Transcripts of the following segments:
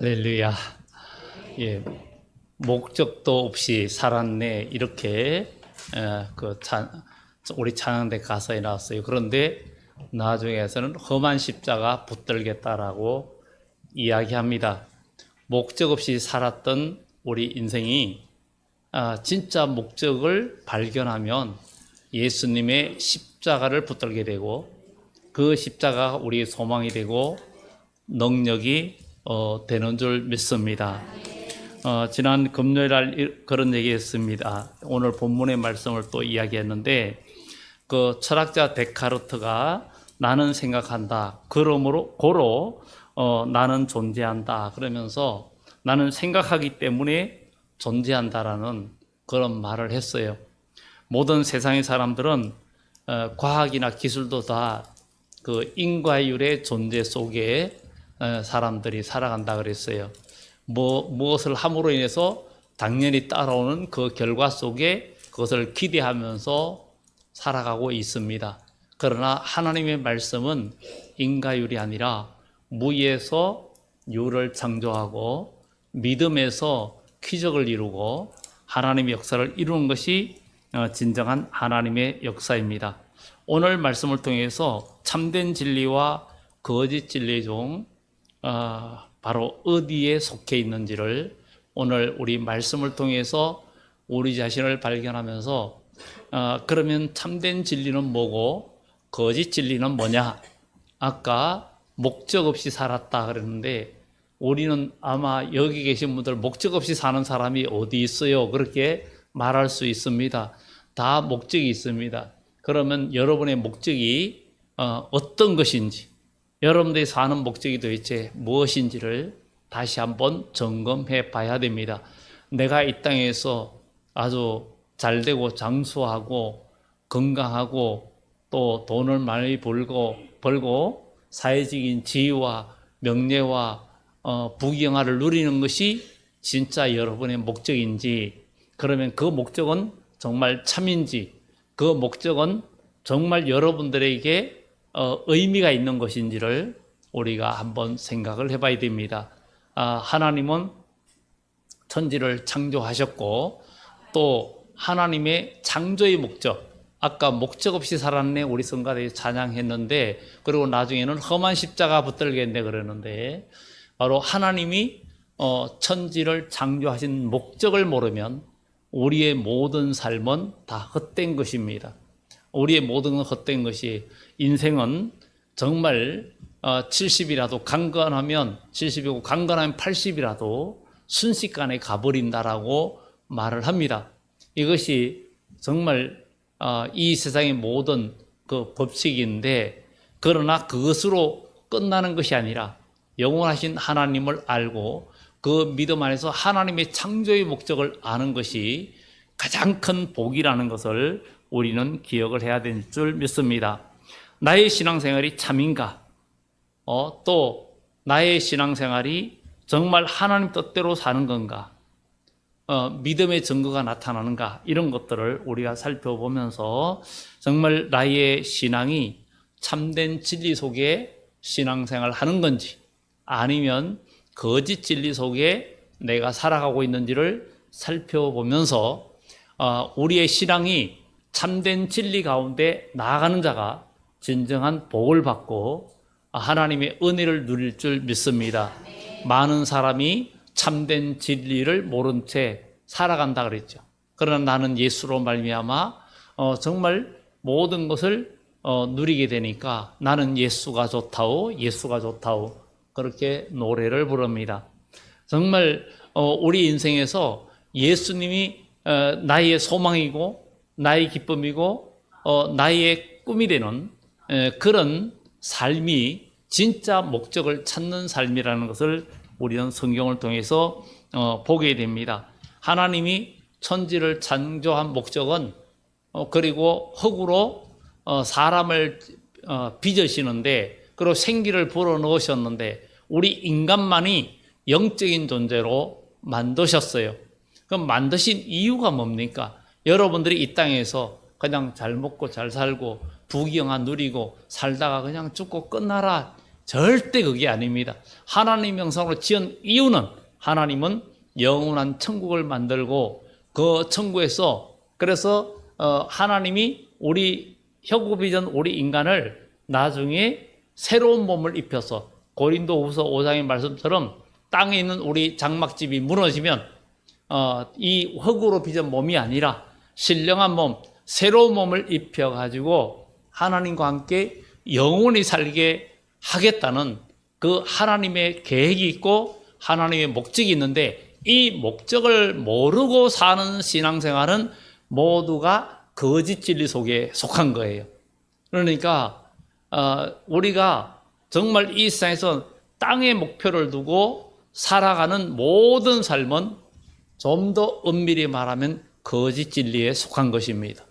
할렐루야. 예, 목적도 없이 살았네. 이렇게 우리 찬양대 가사에 나왔어요. 그런데 나중에서는 험한 십자가 붙들겠다라고 이야기합니다. 목적 없이 살았던 우리 인생이 진짜 목적을 발견하면 예수님의 십자가를 붙들게 되고, 그 십자가가 우리의 소망이 되고 능력이 되는 줄 믿습니다. 지난 금요일 날 그런 얘기했습니다. 오늘 본문의 말씀을 또 이야기했는데, 그 철학자 데카르트가 나는 생각한다, 그러므로 고로 나는 존재한다 그러면서 나는 생각하기 때문에 존재한다라는 그런 말을 했어요. 모든 세상의 사람들은 과학이나 기술도 다 그 인과율의 존재 속에 사람들이 살아간다 그랬어요. 무엇을 함으로 인해서 당연히 따라오는 그 결과 속에 그것을 기대하면서 살아가고 있습니다. 그러나 하나님의 말씀은 인과율이 아니라 무에서 유를 창조하고 믿음에서 기적을 이루고 하나님의 역사를 이루는 것이 진정한 하나님의 역사입니다. 오늘 말씀을 통해서 참된 진리와 거짓 진리 중 바로 어디에 속해 있는지를 오늘 우리 말씀을 통해서 우리 자신을 발견하면서 그러면 참된 진리는 뭐고 거짓 진리는 뭐냐? 아까 목적 없이 살았다 그랬는데, 우리는 아마 여기 계신 분들 목적 없이 사는 사람이 어디 있어요? 그렇게 말할 수 있습니다. 다 목적이 있습니다. 그러면 여러분의 목적이 어떤 것인지, 여러분들이 사는 목적이 도대체 무엇인지를 다시 한번 점검해 봐야 됩니다. 내가 이 땅에서 아주 잘되고 장수하고 건강하고 또 돈을 많이 벌고 사회적인 지위와 명예와 부귀영화를 누리는 것이 진짜 여러분의 목적인지, 그러면 그 목적은 정말 참인지, 그 목적은 정말 여러분들에게 의미가 있는 것인지를 우리가 한번 생각을 해봐야 됩니다. 하나님은 천지를 창조하셨고, 또 하나님의 창조의 목적, 아까 목적 없이 살았네 우리 성가대에 찬양했는데, 그리고 나중에는 험한 십자가 붙들겠네 그러는데, 바로 하나님이 천지를 창조하신 목적을 모르면 우리의 모든 삶은 다 헛된 것입니다. 우리의 모든 건 헛된 것이, 인생은 정말 70이라도 강건하면 70이고 강건하면 80이라도 순식간에 가버린다라고 말을 합니다. 이것이 정말 이 세상의 모든 그 법칙인데, 그러나 그것으로 끝나는 것이 아니라 영원하신 하나님을 알고 그 믿음 안에서 하나님의 창조의 목적을 아는 것이 가장 큰 복이라는 것을 우리는 기억을 해야 될 줄 믿습니다. 나의 신앙생활이 참인가? 또 나의 신앙생활이 정말 하나님 뜻대로 사는 건가? 믿음의 증거가 나타나는가? 이런 것들을 우리가 살펴보면서 정말 나의 신앙이 참된 진리 속에 신앙생활을 하는 건지, 아니면 거짓 진리 속에 내가 살아가고 있는지를 살펴보면서 우리의 신앙이 참된 진리 가운데 나아가는 자가 진정한 복을 받고 하나님의 은혜를 누릴 줄 믿습니다. 많은 사람이 참된 진리를 모른 채 살아간다 그랬죠. 그러나 나는 예수로 말미암아 정말 모든 것을 누리게 되니까 나는 예수가 좋다오, 예수가 좋다오, 그렇게 노래를 부릅니다. 정말 우리 인생에서 예수님이 나의 소망이고 나의 기쁨이고 나의 꿈이 되는 그런 삶이 진짜 목적을 찾는 삶이라는 것을 우리는 성경을 통해서 보게 됩니다. 하나님이 천지를 창조한 목적은 그리고 흙으로 사람을 빚으시는데, 그리고 생기를 불어넣으셨는데 우리 인간만이 영적인 존재로 만드셨어요. 그럼 만드신 이유가 뭡니까? 여러분들이 이 땅에서 그냥 잘 먹고 잘 살고 부귀영화 누리고 살다가 그냥 죽고 끝나라, 절대 그게 아닙니다. 하나님 형상으로 지은 이유는 하나님은 영원한 천국을 만들고 그 천국에서 그래서 하나님이 우리 혈구비전 우리 인간을 나중에 새로운 몸을 입혀서 고린도후서 5장의 말씀처럼 땅에 있는 우리 장막집이 무너지면 이 흙으로 빚은 몸이 아니라 신령한 몸, 새로운 몸을 입혀가지고 하나님과 함께 영원히 살게 하겠다는 그 하나님의 계획이 있고 하나님의 목적이 있는데 이 목적을 모르고 사는 신앙생활은 모두가 거짓 진리 속에 속한 거예요. 그러니까 우리가 정말 이 세상에서 땅의 목표를 두고 살아가는 모든 삶은 좀 더 엄밀히 말하면 거짓 진리에 속한 것입니다.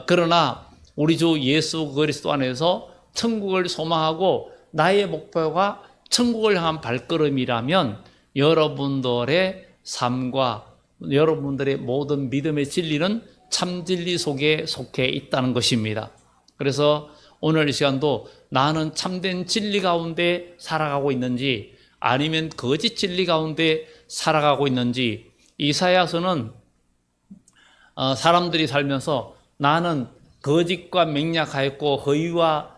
그러나 우리 주 예수 그리스도 안에서 천국을 소망하고 나의 목표가 천국을 향한 발걸음이라면 여러분들의 삶과 여러분들의 모든 믿음의 진리는 참 진리 속에 속해 있다는 것입니다. 그래서 오늘 이 시간도 나는 참된 진리 가운데 살아가고 있는지 아니면 거짓 진리 가운데 살아가고 있는지 이사야서는 사람들이 살면서 나는 거짓과 맹약하였고 허위와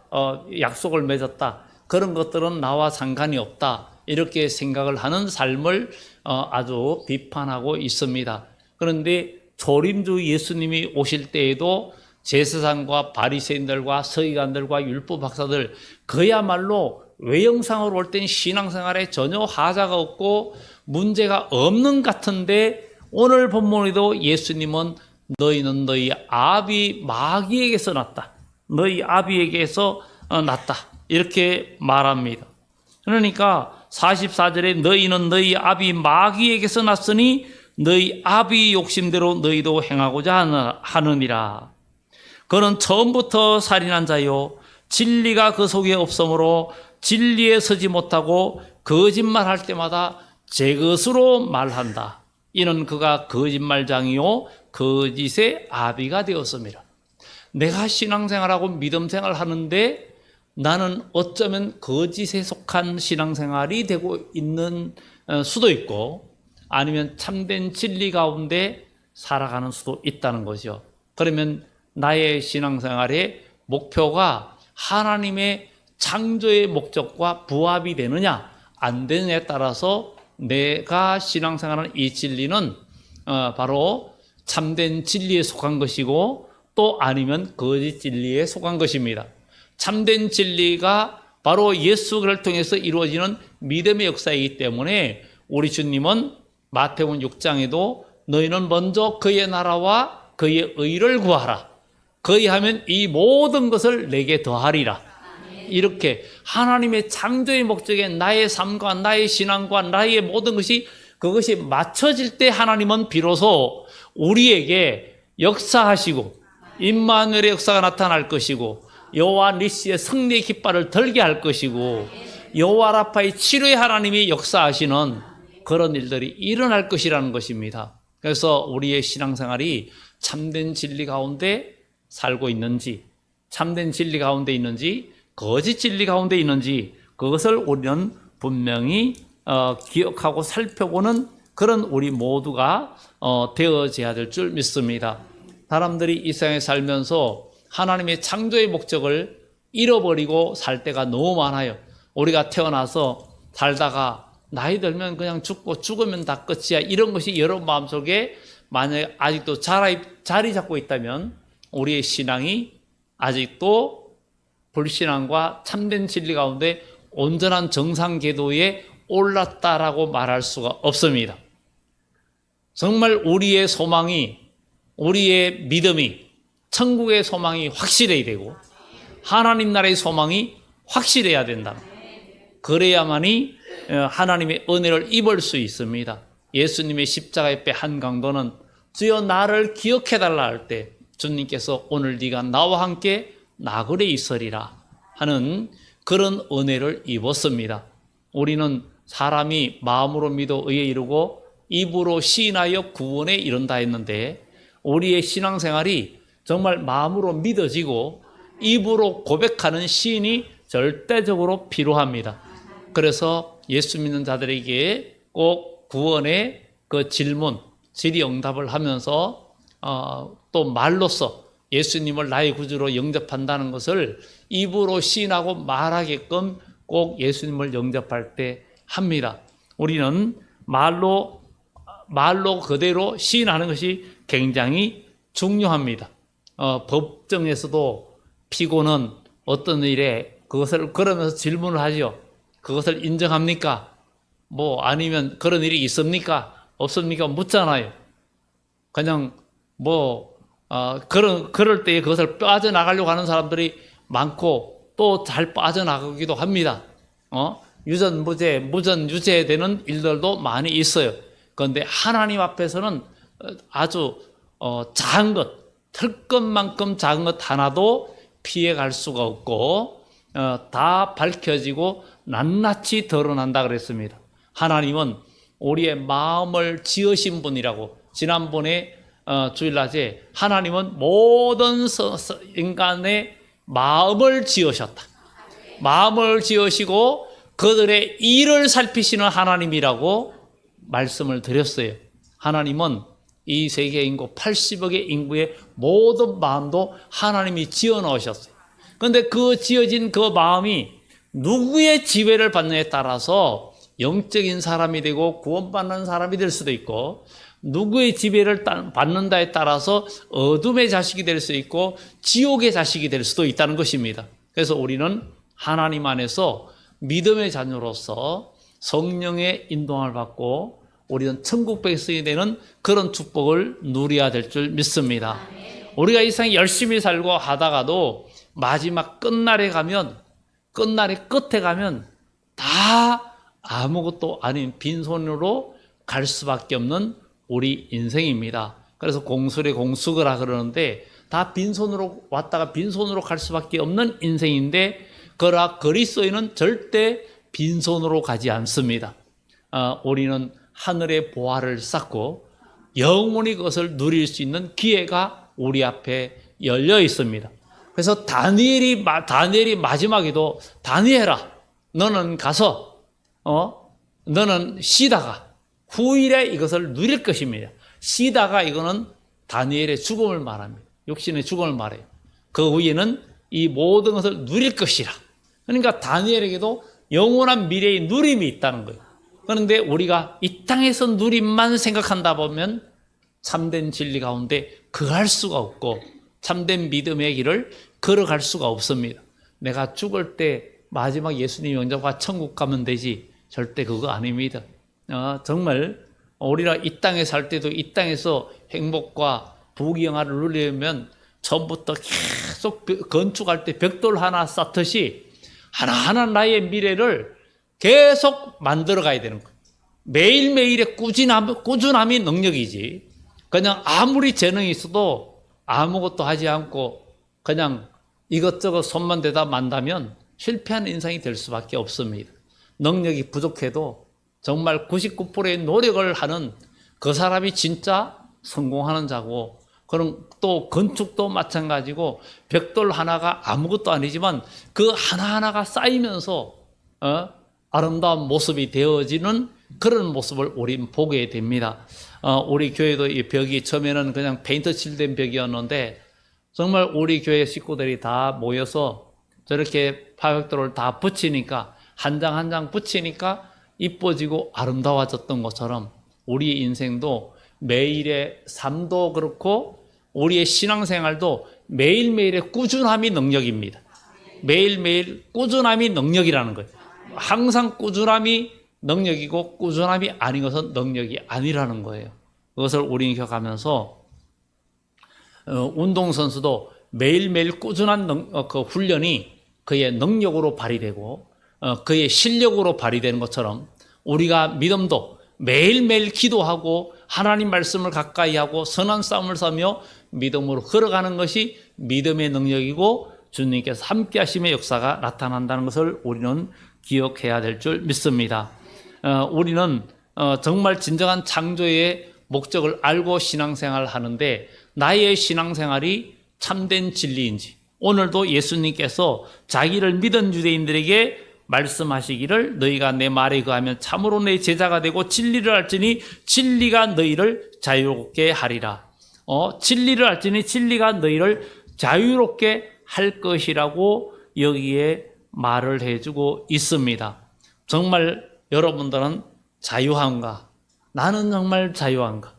약속을 맺었다. 그런 것들은 나와 상관이 없다. 이렇게 생각을 하는 삶을 아주 비판하고 있습니다. 그런데 초림주 예수님이 오실 때에도 제사장과 바리새인들과 서기관들과 율법 박사들 그야말로 외형상으로 올 땐 신앙생활에 전혀 하자가 없고 문제가 없는 같은데 오늘 본문에도 예수님은 너희는 너희 아비 마귀에게서 났다. 너희 아비에게서 났다. 이렇게 말합니다. 그러니까 44절에 너희는 너희 아비 마귀에게서 났으니 너희 아비 욕심대로 너희도 행하고자 하느니라. 그는 처음부터 살인한 자요 진리가 그 속에 없으므로 진리에 서지 못하고 거짓말할 때마다 제 것으로 말한다. 이는 그가 거짓말장이요 거짓의 아비가 되었습니다. 내가 신앙생활하고 믿음생활을 하는데 나는 어쩌면 거짓에 속한 신앙생활이 되고 있는 수도 있고 아니면 참된 진리 가운데 살아가는 수도 있다는 것이죠. 그러면 나의 신앙생활의 목표가 하나님의 창조의 목적과 부합이 되느냐 안 되느냐에 따라서 내가 신앙생활하는 이 진리는 바로 참된 진리에 속한 것이고 또 아니면 거짓 진리에 속한 것입니다. 참된 진리가 바로 예수를 통해서 이루어지는 믿음의 역사이기 때문에 우리 주님은 마태복음 6장에도 너희는 먼저 그의 나라와 그의 의를 구하라. 그리하면 이 모든 것을 내게 더하리라. 이렇게 하나님의 창조의 목적에 나의 삶과 나의 신앙과 나의 모든 것이 그것이 맞춰질 때 하나님은 비로소 우리에게 역사하시고 임마누엘의 역사가 나타날 것이고 여호와 니시의 승리의 깃발을 들게 할 것이고 여호와 라파의 치료의 하나님이 역사하시는 그런 일들이 일어날 것이라는 것입니다. 그래서 우리의 신앙생활이 참된 진리 가운데 살고 있는지 참된 진리 가운데 있는지 거짓 진리 가운데 있는지 그것을 우리는 분명히 기억하고 살펴보는 그런 우리 모두가 되어져야 될 줄 믿습니다. 사람들이 이 세상에 살면서 하나님의 창조의 목적을 잃어버리고 살 때가 너무 많아요. 우리가 태어나서 살다가 나이 들면 그냥 죽고 죽으면 다 끝이야. 이런 것이 여러분 마음속에 만약에 아직도 자리 잡고 있다면 우리의 신앙이 아직도 불신앙과 참된 진리 가운데 온전한 정상 궤도에 올랐다라고 말할 수가 없습니다. 정말 우리의 소망이 우리의 믿음이 천국의 소망이 확실해야 되고 하나님 나라의 소망이 확실해야 된다. 그래야만이 하나님의 은혜를 입을 수 있습니다. 예수님의 십자가의 배 한 강도는 주여 나를 기억해달라 할 때 주님께서 오늘 네가 나와 함께 나그네 있으리라 하는 그런 은혜를 입었습니다. 우리는 사람이 마음으로 믿어 의에 이르고 입으로 시인하여 구원에 이른다 했는데 우리의 신앙생활이 정말 마음으로 믿어지고 입으로 고백하는 시인이 절대적으로 필요합니다. 그래서 예수 믿는 자들에게 꼭 구원의 그 질문, 질의응답을 하면서 또 말로써 예수님을 나의 구주로 영접한다는 것을 입으로 시인하고 말하게끔 꼭 예수님을 영접할 때 합니다. 우리는 말로 그대로 시인하는 것이 굉장히 중요합니다. 법정에서도 피고는 어떤 일에 그것을 그러면서 질문을 하죠. 그것을 인정합니까? 뭐 아니면 그런 일이 있습니까? 없습니까? 묻잖아요. 그냥 그럴 때에 그것을 빠져나가려고 하는 사람들이 많고 또 잘 빠져나가기도 합니다. 유전 무죄, 무전 유죄 되는 일들도 많이 있어요. 그런데 하나님 앞에서는 아주 작은 것, 털것만큼 작은 것 하나도 피해갈 수가 없고 다 밝혀지고 낱낱이 드러난다 그랬습니다. 하나님은 우리의 마음을 지으신 분이라고 지난번에 주일낮에 하나님은 모든 인간의 마음을 지으셨다. 마음을 지으시고 그들의 일을 살피시는 하나님이라고 말씀을 드렸어요. 하나님은 이 세계 인구 80억의 인구의 모든 마음도 하나님이 지어 넣으셨어요. 그런데 그 지어진 그 마음이 누구의 지배를 받느냐에 따라서 영적인 사람이 되고 구원받는 사람이 될 수도 있고 누구의 지배를 받는다에 따라서 어둠의 자식이 될 수 있고 지옥의 자식이 될 수도 있다는 것입니다. 그래서 우리는 하나님 안에서 믿음의 자녀로서 성령의 인도함을 받고 우리는 천국 백성이 되는 그런 축복을 누려야 될 줄 믿습니다. 우리가 이 세상에 열심히 살고 하다가도 마지막 끝날의 끝에 가면 다 아무것도 아닌 빈손으로 갈 수밖에 없는 우리 인생입니다. 그래서 공술의 공수거라 그러는데 다 빈손으로 왔다가 빈손으로 갈 수밖에 없는 인생인데 그러나 그리스도인은 절대 빈손으로 가지 않습니다. 우리는 하늘의 보화를 쌓고 영원히 그것을 누릴 수 있는 기회가 우리 앞에 열려 있습니다. 그래서 다니엘이 마지막에도 다니엘아 너는 가서 너는 쉬다가 후일에 이것을 누릴 것입니다. 쉬다가 이거는 다니엘의 죽음을 말합니다. 육신의 죽음을 말해요. 그 후에는 이 모든 것을 누릴 것이라. 그러니까 다니엘에게도 영원한 미래의 누림이 있다는 거예요. 그런데 우리가 이 땅에서 누림만 생각한다 보면 참된 진리 가운데 거할 수가 없고 참된 믿음의 길을 걸어갈 수가 없습니다. 내가 죽을 때 마지막 예수님 영접과 천국 가면 되지 절대 그거 아닙니다. 정말 우리가 이 땅에 살 때도 이 땅에서 행복과 부귀영화를 누리려면 처음부터 계속 건축할 때 벽돌 하나 쌓듯이 하나하나 나의 미래를 계속 만들어 가야 되는 거예요. 매일매일의 꾸준함이 능력이지 그냥 아무리 재능이 있어도 아무것도 하지 않고 그냥 이것저것 손만 대다 만다면 실패하는 인생이 될 수밖에 없습니다. 능력이 부족해도 정말 99%의 노력을 하는 그 사람이 진짜 성공하는 자고 그럼 또 건축도 마찬가지고 벽돌 하나가 아무것도 아니지만 그 하나하나가 쌓이면서 아름다운 모습이 되어지는 그런 모습을 우린 보게 됩니다. 우리 교회도 이 벽이 처음에는 그냥 페인트 칠된 벽이었는데 정말 우리 교회 식구들이 다 모여서 저렇게 파벽돌을 다 붙이니까 한 장 한 장 붙이니까 이뻐지고 아름다워졌던 것처럼 우리 인생도 매일의 삶도 그렇고 우리의 신앙생활도 매일매일의 꾸준함이 능력입니다. 매일매일 꾸준함이 능력이라는 거예요. 항상 꾸준함이 능력이고 꾸준함이 아닌 것은 능력이 아니라는 거예요. 그것을 우리는 기억하면서 운동선수도 매일매일 꾸준한 그 훈련이 그의 능력으로 발휘되고 그의 실력으로 발휘되는 것처럼 우리가 믿음도 매일매일 기도하고 하나님 말씀을 가까이 하고 선한 싸움을 싸며 믿음으로 걸어가는 것이 믿음의 능력이고 주님께서 함께 하심의 역사가 나타난다는 것을 우리는 기억해야 될 줄 믿습니다. 우리는 정말 진정한 창조의 목적을 알고 신앙생활을 하는데 나의 신앙생활이 참된 진리인지 오늘도 예수님께서 자기를 믿은 유대인들에게 말씀하시기를 너희가 내 말에 거하면 참으로 내 제자가 되고 진리를 알지니 진리가 너희를 자유롭게 하리라. 진리를 알지니 진리가 너희를 자유롭게 할 것이라고 여기에 말을 해주고 있습니다. 정말 여러분들은 자유한가? 나는 정말 자유한가?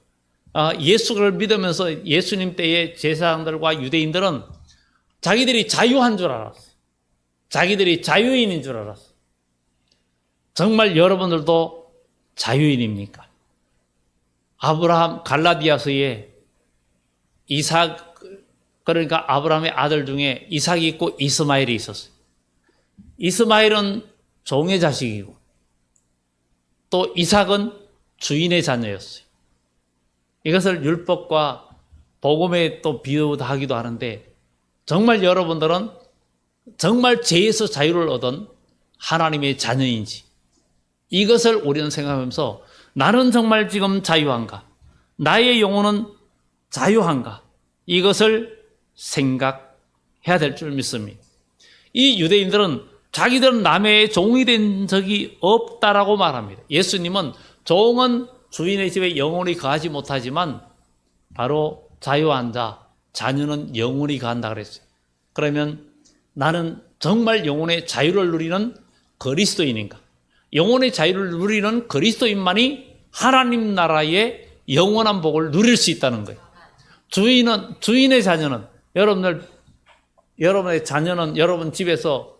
예수를 믿으면서 예수님 때의 제사장들과 유대인들은 자기들이 자유한 줄 알았어요. 자기들이 자유인인 줄 알았어요. 정말 여러분들도 자유인입니까? 아브라함 갈라디아서에 이삭, 그러니까 아브라함의 아들 중에 이삭이 있고 이스마엘이 있었어요. 이스마엘은 종의 자식이고 또 이삭은 주인의 자녀였어요. 이것을 율법과 복음에 또 비유하기도 하는데 정말 여러분들은 정말 죄에서 자유를 얻은 하나님의 자녀인지 이것을 우리는 생각하면서 나는 정말 지금 자유한가? 나의 영혼은 자유한가? 이것을 생각해야 될 줄 믿습니다. 이 유대인들은 자기들은 남의 종이 된 적이 없다라고 말합니다. 예수님은 종은 주인의 집에 영원히 거하지 못하지만 바로 자유한 자, 자녀는 영원히 거한다 그랬어요. 그러면 나는 정말 영혼의 자유를 누리는 그리스도인인가? 영혼의 자유를 누리는 그리스도인만이 하나님 나라의 영원한 복을 누릴 수 있다는 거예요. 주인의 자녀는 여러분의 자녀는 여러분 집에서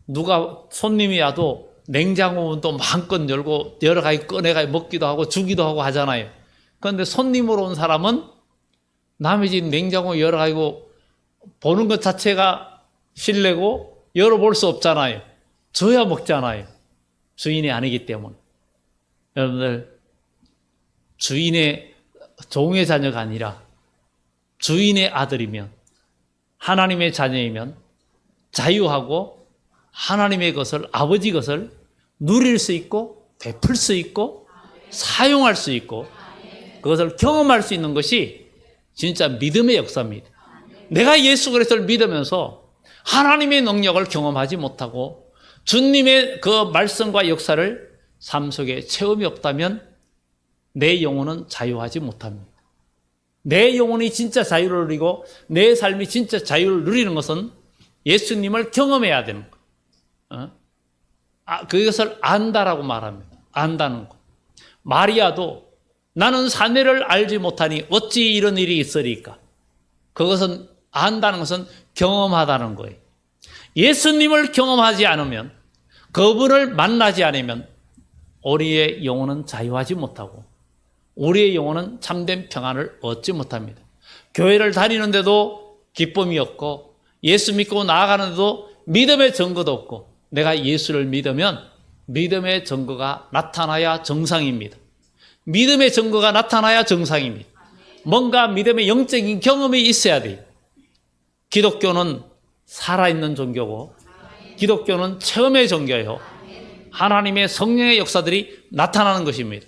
누가 손님이 와도 냉장고문도 마음껏 열고 여러 가지 꺼내가 먹기도 하고 주기도 하고 하잖아요. 그런데 손님으로 온 사람은 남의 집 냉장고 열어가지고 보는 것 자체가 실례고 열어볼 수 없잖아요. 줘야 먹잖아요. 주인이 아니기 때문에. 여러분들 주인의 종의 자녀가 아니라 주인의 아들이면 하나님의 자녀이면 자유하고 하나님의 것을 아버지 것을 누릴 수 있고 베풀 수 있고 사용할 수 있고 그것을 경험할 수 있는 것이 진짜 믿음의 역사입니다. 내가 예수 그리스도를 믿으면서 하나님의 능력을 경험하지 못하고 주님의 그 말씀과 역사를 삶 속에 체험이 없다면 내 영혼은 자유하지 못합니다. 내 영혼이 진짜 자유를 누리고 내 삶이 진짜 자유를 누리는 것은 예수님을 경험해야 되는 거예요. 그것을 안다라고 말합니다. 안다는 것. 마리아도 나는 사내를 알지 못하니 어찌 이런 일이 있으리까? 그것은 안다는 것은 경험하다는 거예요. 예수님을 경험하지 않으면 그분을 만나지 않으면 우리의 영혼은 자유하지 못하고 우리의 영혼은 참된 평안을 얻지 못합니다. 교회를 다니는데도 기쁨이 없고 예수 믿고 나아가는데도 믿음의 증거도 없고 내가 예수를 믿으면 믿음의 증거가 나타나야 정상입니다. 믿음의 증거가 나타나야 정상입니다. 뭔가 믿음의 영적인 경험이 있어야 돼요. 기독교는 살아있는 종교고 기독교는 체험의 종교예요. 하나님의 성령의 역사들이 나타나는 것입니다.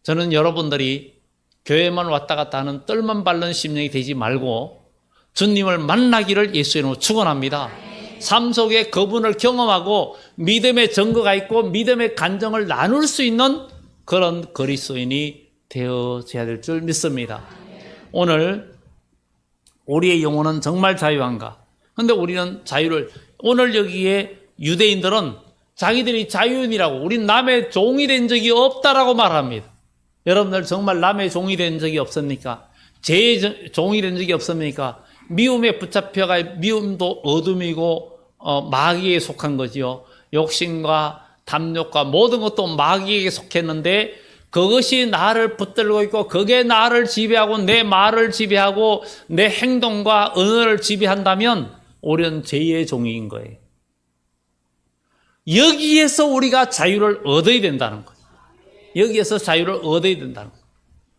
저는 여러분들이 교회만 왔다 갔다 하는 뜰만 밟는 심령이 되지 말고 주님을 만나기를 예수의 이름으로 축원합니다. 삶 속에 그분을 경험하고 믿음의 증거가 있고 믿음의 간정을 나눌 수 있는 그런 그리스도인이 되어져야 될 줄 믿습니다. 오늘 우리의 영혼은 정말 자유한가? 그런데 우리는 오늘 여기에 유대인들은 자기들이 자유인이라고 우린 남의 종이 된 적이 없다라고 말합니다. 여러분들 정말 남의 종이 된 적이 없습니까? 죄의 종이 된 적이 없습니까? 미움에 붙잡혀가 미움도 어둠이고 마귀에 속한 거지요. 욕심과 탐욕과 모든 것도 마귀에게 속했는데 그것이 나를 붙들고 있고 그게 나를 지배하고 내 말을 지배하고 내 행동과 언어를 지배한다면 우리는 죄의 종인 거예요. 여기에서 우리가 자유를 얻어야 된다는 거예요. 여기에서 자유를 얻어야 된다는 거예요.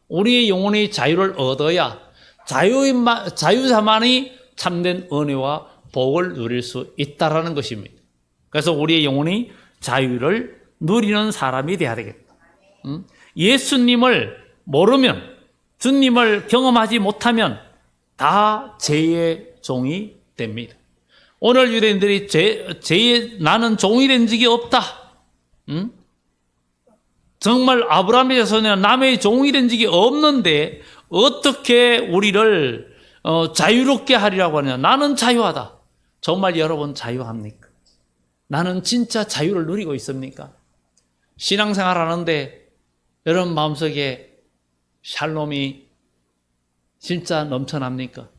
우리의 영혼이 자유를 얻어야 자유자만이 참된 은혜와 복을 누릴 수 있다는 것입니다. 그래서 우리의 영혼이 자유를 누리는 사람이 되어야 되겠다. 예수님을 모르면 주님을 경험하지 못하면 다 죄의 종이 됩니다. 오늘 유대인들이 나는 종이 된 적이 없다. 응? 정말 아브라함의 자손이나 남의 종이 된 적이 없는데 어떻게 우리를 자유롭게 하리라고 하냐. 나는 자유하다. 정말 여러분 자유합니까? 나는 진짜 자유를 누리고 있습니까? 신앙생활 하는데 여러분 마음속에 샬롬이 진짜 넘쳐납니까?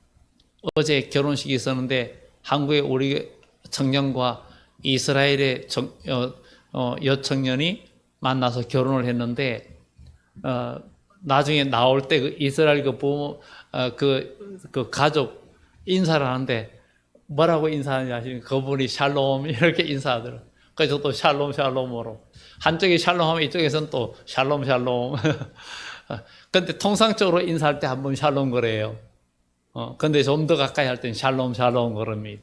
어제 결혼식이 있었는데 한국의 우리 청년과 이스라엘의 여청년이 만나서 결혼을 했는데 나중에 나올 때 그 이스라엘 그 부모 그 가족 인사를 하는데 뭐라고 인사하는지 아시면 그분이 샬롬 이렇게 인사하더라고요. 그래서 저도 샬롬 샬롬으로 한쪽이 샬롬하면 이쪽에서는 또 샬롬 샬롬. 근데 통상적으로 인사할 때 한 번 샬롬 그래요. 근데 좀 더 가까이 할 때는 샬롬 샬롬 그럽니다.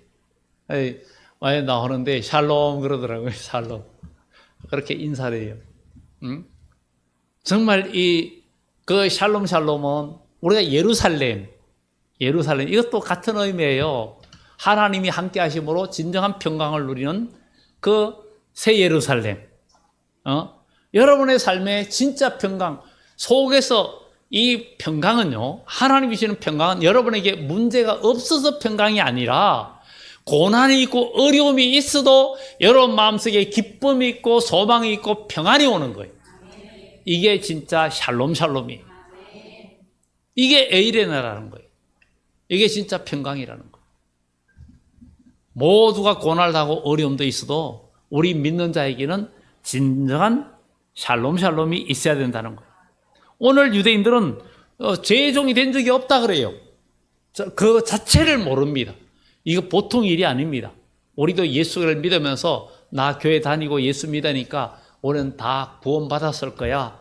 많이 나오는데 샬롬 그러더라고요. 샬롬. 그렇게 인사를 해요. 정말 그 샬롬 샬롬은 우리가 예루살렘 이것도 같은 의미예요. 하나님이 함께 하심으로 진정한 평강을 누리는 그 새 예루살렘. 여러분의 삶에 진짜 평강 속에서 이 평강은요, 하나님이 주시는 평강은 여러분에게 문제가 없어서 평강이 아니라 고난이 있고 어려움이 있어도 여러분 마음속에 기쁨이 있고 소망이 있고 평안이 오는 거예요. 이게 진짜 샬롬 샬롬이에요. 이게 에이레나라는 거예요. 이게 진짜 평강이라는 거예요. 모두가 고난을 당하고 어려움도 있어도 우리 믿는 자에게는 진정한 샬롬 샬롬이 있어야 된다는 거예요. 오늘 유대인들은 죄의 종이 된 적이 없다 그래요. 그 자체를 모릅니다. 이거 보통 일이 아닙니다. 우리도 예수를 믿으면서 나 교회 다니고 예수 믿으니까 우리는 다 구원받았을 거야.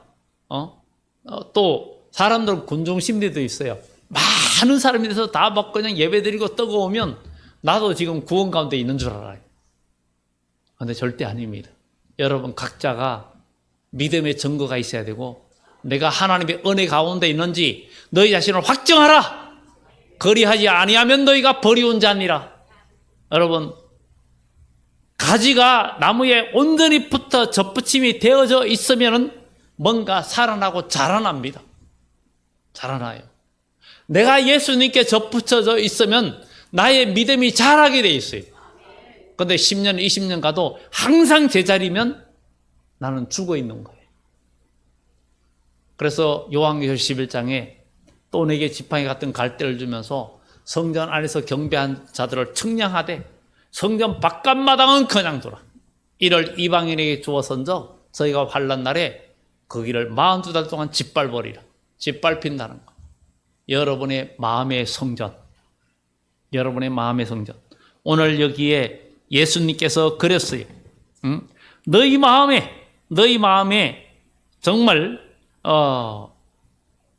또 사람들은 군중심리도 있어요. 많은 사람이 돼서 다 막 그냥 예배드리고 뜨거우면 나도 지금 구원 가운데 있는 줄 알아요. 그런데 절대 아닙니다. 여러분 각자가 믿음의 증거가 있어야 되고 내가 하나님의 은혜 가운데 있는지 너희 자신을 확정하라. 그리하지 아니하면 너희가 버리운 자니라. 여러분 가지가 나무에 온전히 붙어 접붙임이 되어져 있으면 뭔가 살아나고 자라납니다. 자라나요. 내가 예수님께 접붙여져 있으면 나의 믿음이 자라게 돼 있어요. 그런데 10년, 20년 가도 항상 제자리면 나는 죽어 있는 거예요. 그래서 요한계시록 11장에 또 내게 지팡이 같은 갈대를 주면서 성전 안에서 경배한 자들을 측량하되 성전 바깥마당은 그냥 두라. 이를 이방인에게 주어선적 저희가 환난 날에 거기를 42달 동안 짓밟으리라. 짓밟힌다는 거. 여러분의 마음의 성전. 여러분의 마음의 성전. 오늘 여기에 예수님께서 그랬어요. 너희 마음에 정말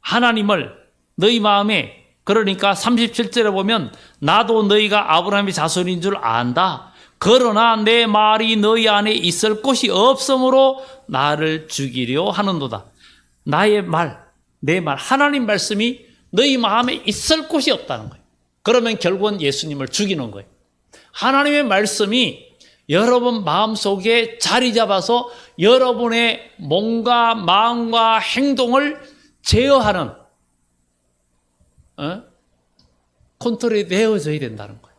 하나님을 너희 마음에 그러니까 37절에 보면 나도 너희가 아브라함의 자손인 줄 안다. 그러나 내 말이 너희 안에 있을 곳이 없으므로 나를 죽이려 하는도다. 나의 말, 내 말, 하나님 말씀이 너희 마음에 있을 곳이 없다는 거예요. 그러면 결국은 예수님을 죽이는 거예요. 하나님의 말씀이 여러분 마음속에 자리 잡아서 여러분의 몸과 마음과 행동을 제어하는 컨트롤이 되어져야 된다는 거예요.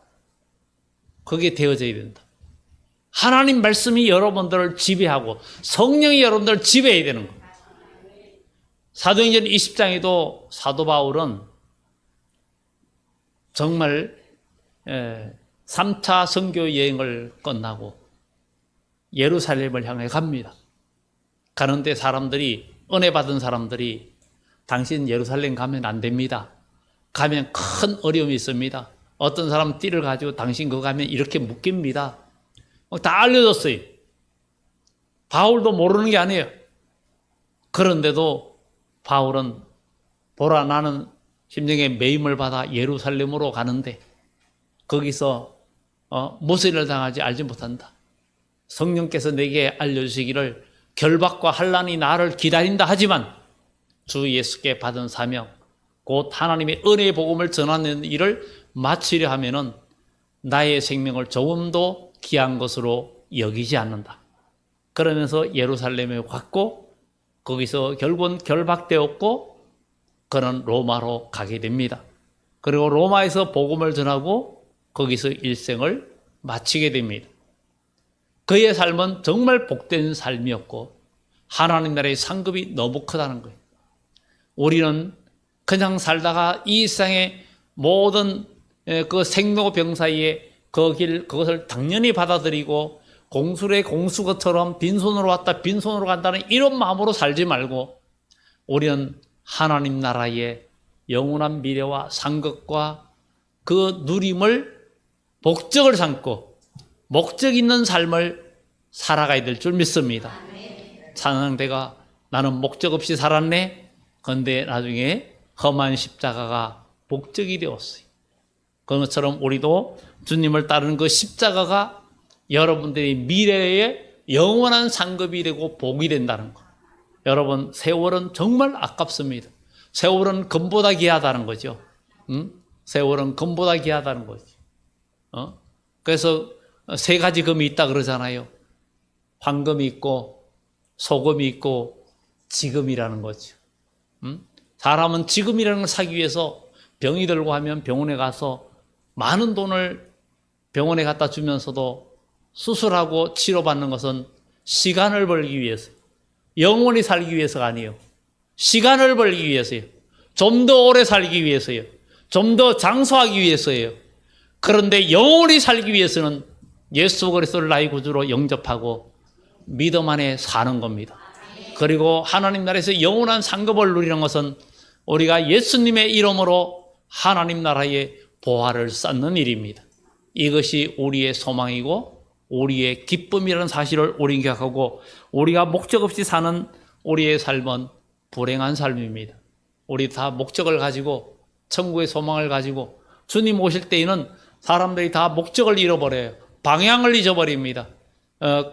그게 되어져야 된다. 하나님 말씀이 여러분들을 지배하고 성령이 여러분들을 지배해야 되는 거예요. 사도행전 20장에도 사도 바울은 정말 3차 선교 여행을 끝나고 예루살렘을 향해 갑니다. 가는데 사람들이 은혜 받은 사람들이 당신 예루살렘 가면 안 됩니다. 가면 큰 어려움이 있습니다. 어떤 사람은 띠를 가지고 당신 그거 가면 이렇게 묶입니다. 다 알려줬어요. 바울도 모르는 게 아니에요. 그런데도 바울은 보라 나는 심령의 매임을 받아 예루살렘으로 가는데 거기서 무슨 일을 당할지 알지 못한다. 성령께서 내게 알려주시기를 결박과 환난이 나를 기다린다 하지만 주 예수께 받은 사명 곧 하나님의 은혜의 복음을 전하는 일을 마치려 하면은 나의 생명을 조금도 귀한 것으로 여기지 않는다. 그러면서 예루살렘에 갔고 거기서 결국은 결박되었고 그는 로마로 가게 됩니다. 그리고 로마에서 복음을 전하고 거기서 일생을 마치게 됩니다. 그의 삶은 정말 복된 삶이었고 하나님 나라의 상급이 너무 크다는 거예요. 우리는 그냥 살다가 이 세상의 모든 그 생로병 사이에 그 길, 그것을 당연히 받아들이고 공술의 공수것처럼 빈손으로 왔다 빈손으로 간다는 이런 마음으로 살지 말고 우리는 하나님 나라의 영원한 미래와 상급과 그 누림을 목적을 삼고 목적 있는 삶을 살아가야 될 줄 믿습니다. 찬양대가 나는 목적 없이 살았네. 그런데 나중에 험한 십자가가 목적이 되었어요. 그것처럼 우리도 주님을 따르는 그 십자가가 여러분들의 미래에 영원한 상급이 되고 복이 된다는 것. 여러분, 세월은 정말 아깝습니다. 세월은 금보다 귀하다는 거죠. 세월은 금보다 귀하다는 거죠. 그래서 세 가지 금이 있다 그러잖아요. 황금이 있고 소금이 있고 지금이라는 거죠. 사람은 지금이라는 걸 사기 위해서 병이 들고 하면 병원에 가서 많은 돈을 병원에 갖다 주면서도 수술하고 치료받는 것은 시간을 벌기 위해서, 영원히 살기 위해서가 아니에요. 시간을 벌기 위해서요. 좀 더 오래 살기 위해서요. 좀 더 장수하기 위해서예요. 그런데 영원히 살기 위해서는 예수 그리스도를 나의 구주로 영접하고 믿음 안에 사는 겁니다. 그리고 하나님 나라에서 영원한 상급을 누리는 것은 우리가 예수님의 이름으로 하나님 나라의 보화를 쌓는 일입니다. 이것이 우리의 소망이고 우리의 기쁨이라는 사실을 우리는 기억하고 우리가 목적 없이 사는 우리의 삶은 불행한 삶입니다. 우리 다 목적을 가지고 천국의 소망을 가지고 주님 오실 때에는 사람들이 다 목적을 잃어버려요. 방향을 잊어버립니다.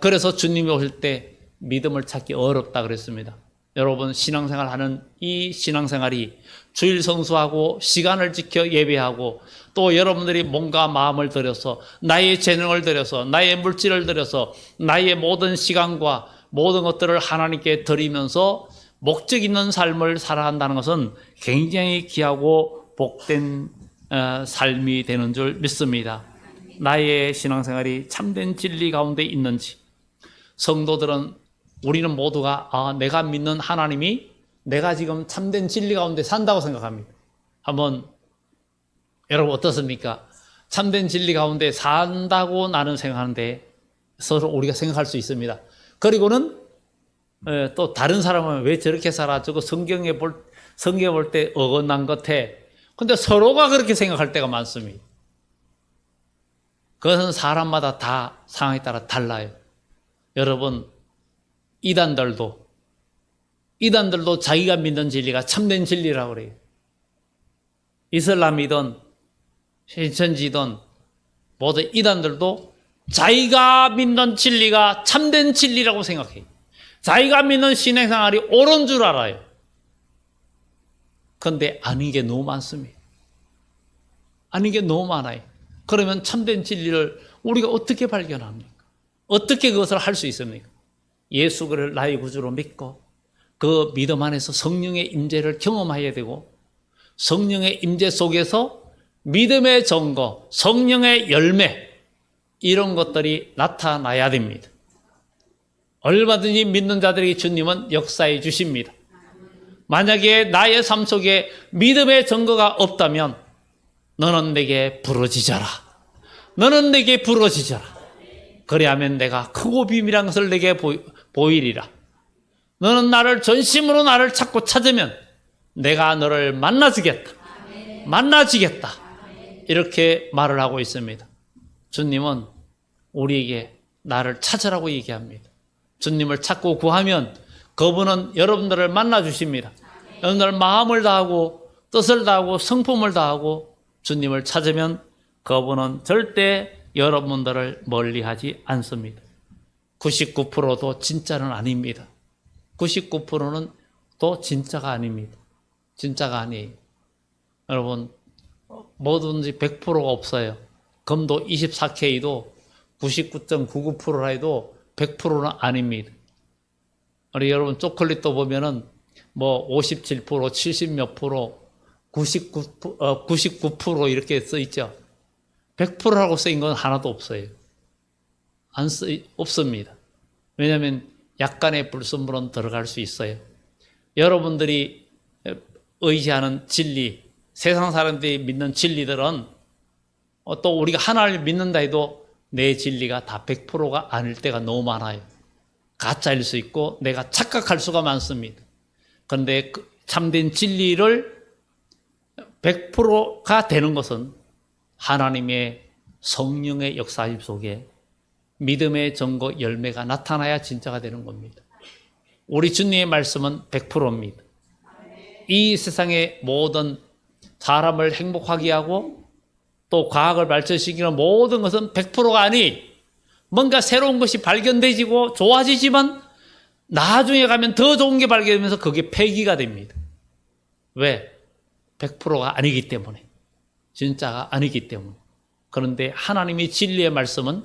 그래서 주님이 오실 때 믿음을 찾기 어렵다 그랬습니다. 여러분 신앙생활 하는 이 신앙생활이 주일 성수하고 시간을 지켜 예배하고 또 여러분들이 몸과 마음을 들여서 나의 재능을 들여서 나의 물질을 들여서 나의 모든 시간과 모든 것들을 하나님께 드리면서 목적 있는 삶을 살아간다는 것은 굉장히 귀하고 복된 삶이 되는 줄 믿습니다. 나의 신앙생활이 참된 진리 가운데 있는지 성도들은 우리는 모두가 내가 믿는 하나님이 내가 지금 참된 진리 가운데 산다고 생각합니다. 한번 여러분 어떻습니까? 참된 진리 가운데 산다고 나는 생각하는데 서로 우리가 생각할 수 있습니다. 그리고는 또 다른 사람은 왜 저렇게 살아? 저거 성경에 볼 때 어긋난 것 같아. 근데 서로가 그렇게 생각할 때가 많습니다. 그것은 사람마다 다 상황에 따라 달라요. 여러분 이단들도 자기가 믿는 진리가 참된 진리라고 그래요. 이슬람이든 신천지든 모두 이단들도 자기가 믿는 진리가 참된 진리라고 생각해요. 자기가 믿는 신앙생활이 옳은 줄 알아요. 그런데 아닌 게 너무 많습니다. 아닌 게 너무 많아요. 그러면 참된 진리를 우리가 어떻게 발견합니까? 어떻게 그것을 할 수 있습니까? 예수 그를 나의 구주로 믿고 그 믿음 안에서 성령의 임재를 경험해야 되고 성령의 임재 속에서 믿음의 증거, 성령의 열매 이런 것들이 나타나야 됩니다. 얼마든지 믿는 자들에게 주님은 역사해 주십니다. 만약에 나의 삶 속에 믿음의 증거가 없다면 너는 내게 부러지져라. 너는 내게 부러지져라. 그래야면 내가 크고 비밀한 것을 내게 보이리라. 너는 나를 전심으로 나를 찾고 찾으면 내가 너를 만나주겠다. 만나주겠다. 이렇게 말을 하고 있습니다. 주님은 우리에게 나를 찾으라고 얘기합니다. 주님을 찾고 구하면 그분은 여러분들을 만나주십니다. 여러분들 마음을 다하고 뜻을 다하고 성품을 다하고 주님을 찾으면 그분은 절대 여러분들을 멀리하지 않습니다. 99%도 진짜는 아닙니다. 99%는 또 진짜가 아닙니다. 진짜가 아니에요. 여러분 뭐든지 100%가 없어요. 금도 24K도 99.99%라 해도 100%는 아닙니다. 우리 여러분 초콜릿도 보면은 뭐 57%, 70 몇 프로, 99% 이렇게 써 있죠. 100%라고 쓰인 건 하나도 없어요. 없습니다. 왜냐하면 약간의 불순물은 들어갈 수 있어요. 여러분들이 의지하는 진리, 세상 사람들이 믿는 진리들은 또 우리가 하나님을 믿는다 해도 내 진리가 다 100%가 아닐 때가 너무 많아요. 가짜일 수 있고 내가 착각할 수가 많습니다. 그런데 참된 진리를 100%가 되는 것은 하나님의 성령의 역사임 속에 믿음의 증거 열매가 나타나야 진짜가 되는 겁니다. 우리 주님의 말씀은 100%입니다. 이 세상의 모든 사람을 행복하게 하고 또 과학을 발전시키는 모든 것은 100%가 아니, 뭔가 새로운 것이 발견되지고 좋아지지만 나중에 가면 더 좋은 게 발견되면서 그게 폐기가 됩니다. 왜? 100%가 아니기 때문에. 진짜가 아니기 때문에. 그런데 하나님의 진리의 말씀은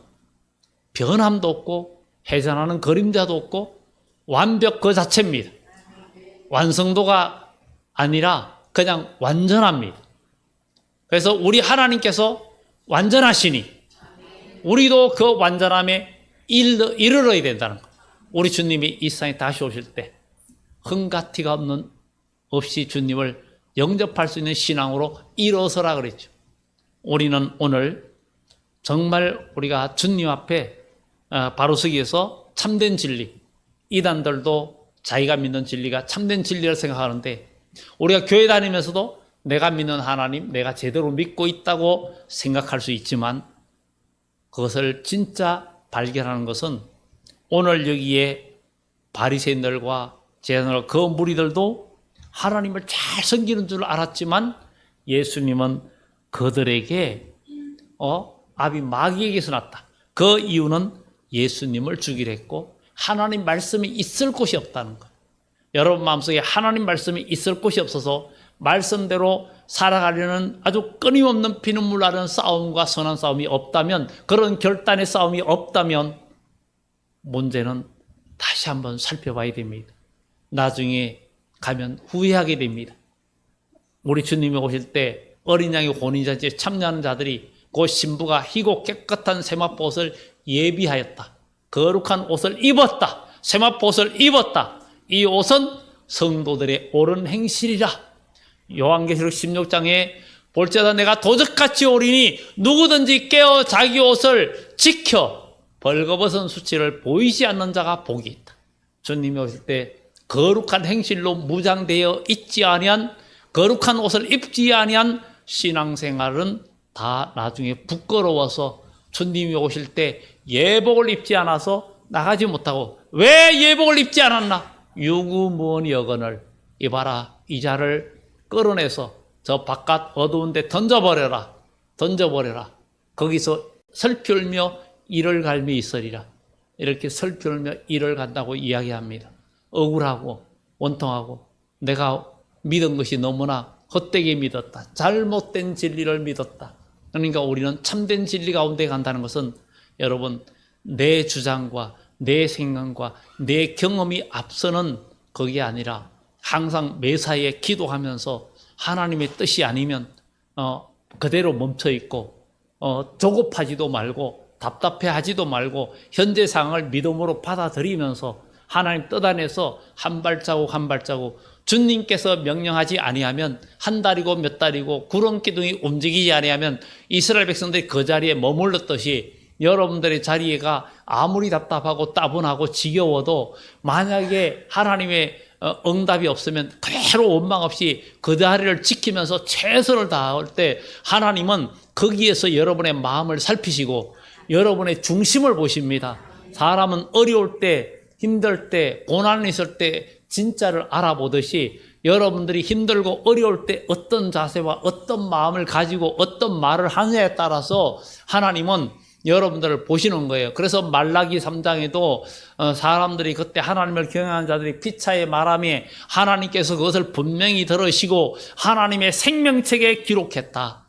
변함도 없고 해전하는 그림자도 없고 완벽 그 자체입니다. 완성도가 아니라 그냥 완전합니다. 그래서 우리 하나님께서 완전하시니 우리도 그 완전함에 이르러야 된다는 것. 우리 주님이 이 세상에 다시 오실 때 흠과 티가 없이 주님을 영접할 수 있는 신앙으로 일어서라 그랬죠. 우리는 오늘 정말 우리가 주님 앞에 바로 서기 위해서 참된 진리, 이단들도 자기가 믿는 진리가 참된 진리를 생각하는데 우리가 교회 다니면서도 내가 믿는 하나님, 내가 제대로 믿고 있다고 생각할 수 있지만 그것을 진짜 발견하는 것은 오늘 여기에 바리새인들과 제사장들 그 무리들도 하나님을 잘 섬기는 줄 알았지만 예수님은 그들에게 압이 마귀에게서 났다. 그 이유는 예수님을 죽이려 했고 하나님 말씀이 있을 곳이 없다는 것. 여러분 마음속에 하나님 말씀이 있을 곳이 없어서 말씀대로 살아가려는 아주 끊임없는 피눈물 나는 싸움과 선한 싸움이 없다면, 그런 결단의 싸움이 없다면 문제는 다시 한번 살펴봐야 됩니다. 나중에 가면 후회하게 됩니다. 우리 주님이 오실 때 어린 양의 혼인잔치에 참여하는 자들이 그 신부가 희고 깨끗한 세마포옷을 예비하였다. 거룩한 옷을 입었다. 세마포옷을 입었다. 이 옷은 성도들의 옳은 행실이라. 요한계시록 16장에 볼지어다 내가 도적같이 오리니 누구든지 깨어 자기 옷을 지켜 벌거벗은 수치를 보이지 않는 자가 복이 있다. 주님이 오실 때 거룩한 행실로 무장되어 있지 아니한, 거룩한 옷을 입지 아니한 신앙생활은 다 나중에 부끄러워서 주님이 오실 때 예복을 입지 않아서 나가지 못하고, 왜 예복을 입지 않았나? 유구무원 여건을 입어라. 이 자를 끌어내서 저 바깥 어두운 데 던져버려라. 거기서 슬피 울며 이를 갈미 있으리라. 이렇게 슬피 울며 이를 간다고 이야기합니다. 억울하고 원통하고 내가 믿은 것이 너무나 헛되게 믿었다. 잘못된 진리를 믿었다. 그러니까 우리는 참된 진리 가운데 간다는 것은 여러분 내 주장과 내 생각과 내 경험이 앞서는 그게 아니라 항상 매사에 기도하면서 하나님의 뜻이 아니면 그대로 멈춰있고 조급하지도 말고 답답해하지도 말고 현재 상황을 믿음으로 받아들이면서 하나님 뜻 안에서 한 발자국 한 발자국 주님께서 명령하지 아니하면 한 달이고 몇 달이고 구름 기둥이 움직이지 아니하면 이스라엘 백성들이 그 자리에 머물렀듯이 여러분들의 자리가 아무리 답답하고 따분하고 지겨워도 만약에 하나님의 응답이 없으면 그대로 원망 없이 그 자리를 지키면서 최선을 다할 때 하나님은 거기에서 여러분의 마음을 살피시고 여러분의 중심을 보십니다. 사람은 어려울 때, 힘들 때, 고난이 있을 때 진짜를 알아보듯이 여러분들이 힘들고 어려울 때 어떤 자세와 어떤 마음을 가지고 어떤 말을 하느냐에 따라서 하나님은 여러분들을 보시는 거예요. 그래서 말라기 3장에도 사람들이 그때 하나님을 경외하는 자들이 피차의 말함에 하나님께서 그것을 분명히 들으시고 하나님의 생명책에 기록했다.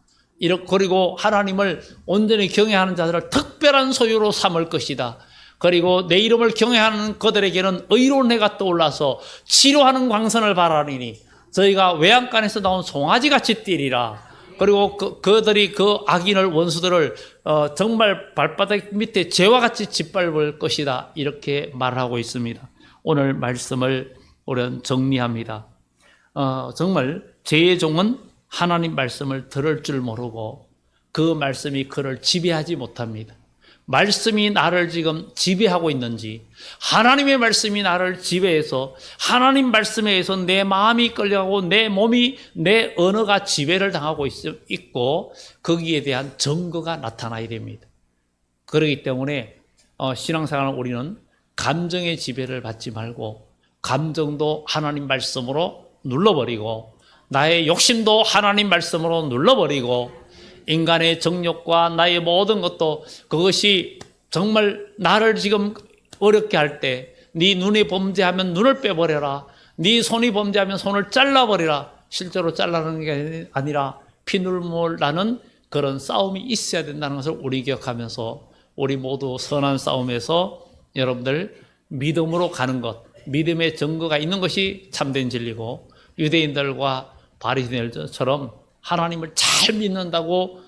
그리고 하나님을 온전히 경외하는 자들을 특별한 소유로 삼을 것이다. 그리고 내 이름을 경외하는 그들에게는 의로운 해가 떠올라서 치료하는 광선을 발하리니 저희가 외양간에서 나온 송아지같이 뛰리라. 그리고 그들이 그 악인을 원수들을 정말 발바닥 밑에 재와 같이 짓밟을 것이다. 이렇게 말하고 있습니다. 오늘 말씀을 우리는 정리합니다. 정말 죄의 종은 하나님 말씀을 들을 줄 모르고 그 말씀이 그를 지배하지 못합니다. 말씀이 나를 지금 지배하고 있는지, 하나님의 말씀이 나를 지배해서 하나님 말씀에 의해서 내 마음이 끌려가고 내 몸이, 내 언어가 지배를 당하고 있고 거기에 대한 증거가 나타나야 됩니다. 그렇기 때문에 신앙생활은 우리는 감정의 지배를 받지 말고 감정도 하나님 말씀으로 눌러버리고 나의 욕심도 하나님 말씀으로 눌러버리고 인간의 정욕과 나의 모든 것도 그것이 정말 나를 지금 어렵게 할 때 네 눈이 범죄하면 눈을 빼버려라. 네 손이 범죄하면 손을 잘라버리라. 실제로 잘라는 게 아니라 피눈물 나는 그런 싸움이 있어야 된다는 것을 우리 기억하면서 우리 모두 선한 싸움에서 여러분들 믿음으로 가는 것, 믿음의 증거가 있는 것이 참된 진리고 유대인들과 바리새인들처럼 하나님을 잘 믿는다고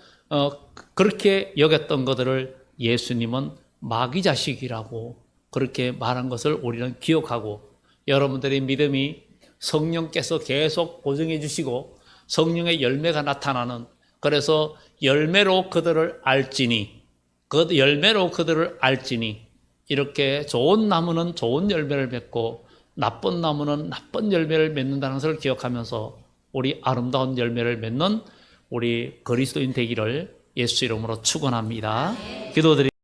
그렇게 여겼던 것들을 예수님은 마귀 자식이라고 그렇게 말한 것을 우리는 기억하고 여러분들의 믿음이 성령께서 계속 보증해 주시고 성령의 열매가 나타나는 그래서 열매로 그들을 알지니 그 열매로 그들을 알지니 이렇게 좋은 나무는 좋은 열매를 맺고 나쁜 나무는 나쁜 열매를 맺는다는 것을 기억하면서 우리 아름다운 열매를 맺는 우리 그리스도인 되기를 예수 이름으로 축원합니다. 기도드립니다.